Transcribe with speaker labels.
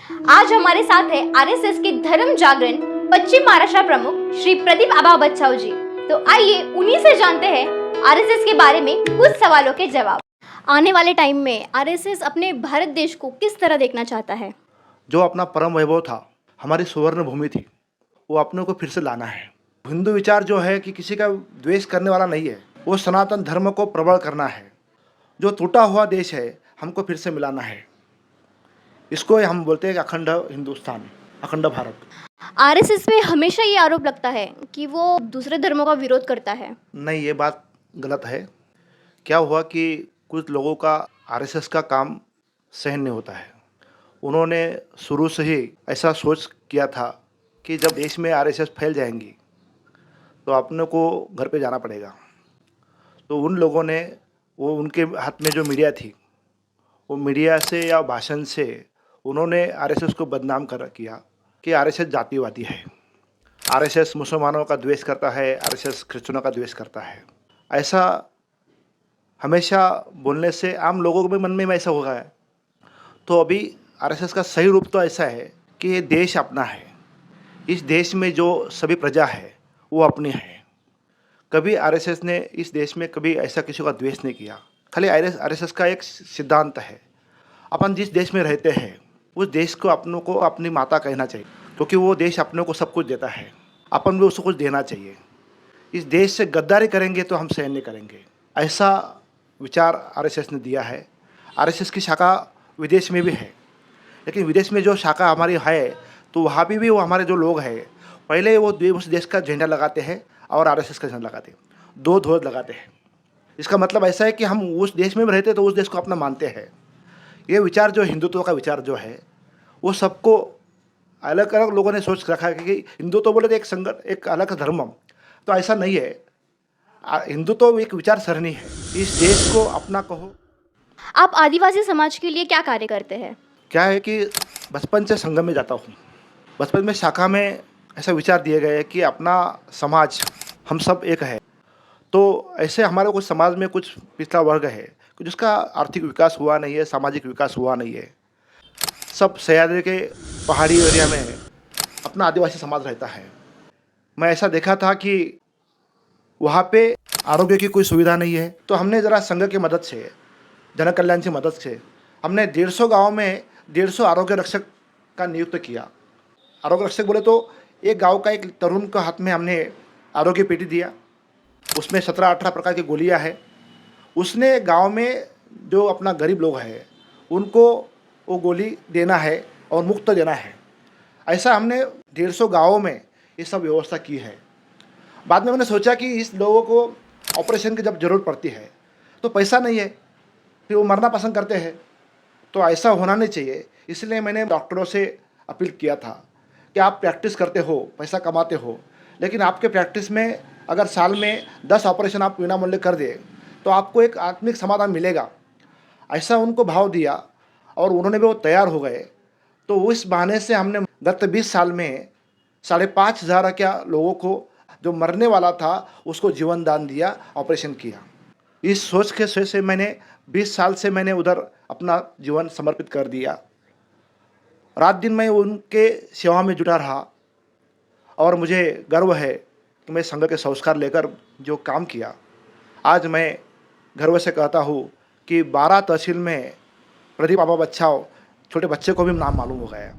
Speaker 1: आज हमारे साथ है आरएसएस के धर्म जागरण पश्चिम महाराष्ट्र प्रमुख श्री प्रदीप आबा बच्छाव जी। तो आइए उन्हीं से जानते हैं आरएसएस के बारे में कुछ सवालों के जवाब। आने वाले टाइम में आरएसएस अपने भारत देश को किस तरह देखना चाहता है?
Speaker 2: जो अपना परम वैभव था, हमारी सुवर्ण भूमि थी, वो अपने को फिर से लाना है। हिंदू विचार जो है कि किसी का द्वेष करने वाला नहीं है, वो सनातन धर्म को प्रबल करना है। जो टूटा हुआ देश है, हमको फिर से मिलाना है। इसको हम बोलते हैं कि अखंड हिंदुस्तान, अखंड भारत।
Speaker 1: आरएसएस पे हमेशा ये आरोप लगता है कि वो दूसरे धर्मों का विरोध करता है।
Speaker 2: नहीं, ये बात गलत है। क्या हुआ कि कुछ लोगों का आरएसएस का काम सहन नहीं होता है। उन्होंने शुरू से ही ऐसा सोच किया था कि जब देश में आरएसएस फैल जाएंगी तो अपने को घर पे जाना पड़ेगा। तो उन लोगों ने, वो उनके हाथ में जो मीडिया थी, वो मीडिया से या भाषण से उन्होंने आरएसएस को बदनाम किया कि आरएसएस जातिवादी है, आरएसएस मुसलमानों का द्वेष करता है, आरएसएस क्रिश्चियनों का द्वेष करता है। ऐसा हमेशा बोलने से आम लोगों के मन में ऐसा हो गया है। तो अभी आरएसएस का सही रूप तो ऐसा है कि ये देश अपना है। इस देश में जो सभी प्रजा है वो अपनी है। कभी आरएसएस ने इस देश में कभी ऐसा किसी का द्वेष नहीं किया। खाली आरएसएस का एक सिद्धांत है, अपन जिस देश में रहते हैं उस देश को अपनों को अपनी माता कहना चाहिए, क्योंकि वो देश अपनों को सब कुछ देता है, अपन भी उसको कुछ देना चाहिए। इस देश से गद्दारी करेंगे तो हम सहन नहीं करेंगे, ऐसा विचार आरएसएस ने दिया है। आरएसएस की शाखा विदेश में भी है, लेकिन विदेश में जो शाखा हमारी है तो वहाँ भी वो हमारे जो लोग हैं, पहले वो उस देश का झंडा लगाते हैं और आरएसएस का झंडा लगाते हैं, दो ध्वज लगाते हैं। इसका मतलब ऐसा है कि हम उस देश में भी रहते तो उस देश को अपना मानते हैं। ये विचार जो हिंदुत्व का विचार जो है वो सबको अलग अलग लोगों ने सोच रखा है कि हिंदुत्व बोले तो एक अलग धर्म, तो ऐसा नहीं है। हिंदुत्व एक विचार सरणी है, इस देश को अपना कहो।
Speaker 1: आप आदिवासी समाज के लिए क्या कार्य करते हैं?
Speaker 2: क्या है कि बचपन से संगम में जाता हूँ। बचपन में शाखा में ऐसा विचार दिए गए कि अपना समाज हम सब एक है। तो ऐसे हमारे कुछ समाज में कुछ पिछड़ा वर्ग है कि जिसका आर्थिक विकास हुआ नहीं है, सामाजिक विकास हुआ नहीं है। सब सह्याद्री के पहाड़ी एरिया में अपना आदिवासी समाज रहता है। मैं ऐसा देखा था कि वहाँ पे आरोग्य की कोई सुविधा नहीं है, तो हमने ज़रा संघ की मदद से, जन कल्याण की मदद से हमने 150 गाँव में 150 आरोग्य रक्षक का नियुक्त किया। आरोग्य रक्षक बोले तो एक गांव का एक तरुण के हाथ में हमने आरोग्य पेटी दिया, उसमें 17-18 प्रकार की गोलियां हैं। उसने गांव में जो अपना गरीब लोग हैं उनको वो गोली देना है और मुफ्त देना है। ऐसा हमने 150 गाँवों में ये सब व्यवस्था की है। बाद में मैंने सोचा कि इस लोगों को ऑपरेशन की जब ज़रूरत पड़ती है तो पैसा नहीं है, फिर वो मरना पसंद करते हैं, तो ऐसा होना नहीं चाहिए। इसलिए मैंने डॉक्टरों से अपील किया था कि आप प्रैक्टिस करते हो, पैसा कमाते हो, लेकिन आपके प्रैक्टिस में अगर साल में 10 ऑपरेशन आप बिना मूल्य कर दे तो आपको एक आत्मिक समाधान मिलेगा। ऐसा उनको भाव दिया और उन्होंने भी वो तैयार हो गए। तो उस बहाने से हमने गत 20 साल में 5,500 क्या लोगों को जो मरने वाला था उसको जीवन दान दिया, ऑपरेशन किया। इस सोच के से मैंने 20 साल से मैंने उधर अपना जीवन समर्पित कर दिया। रात दिन मैं उनके सेवा में जुटा रहा और मुझे गर्व है कि मैं संघ के संस्कार लेकर जो काम किया, आज मैं गर्व से कहता हूँ कि 12 तहसील में प्रदीप आबा बच्छाव छोटे बच्चे को भी नाम मालूम हो गया है।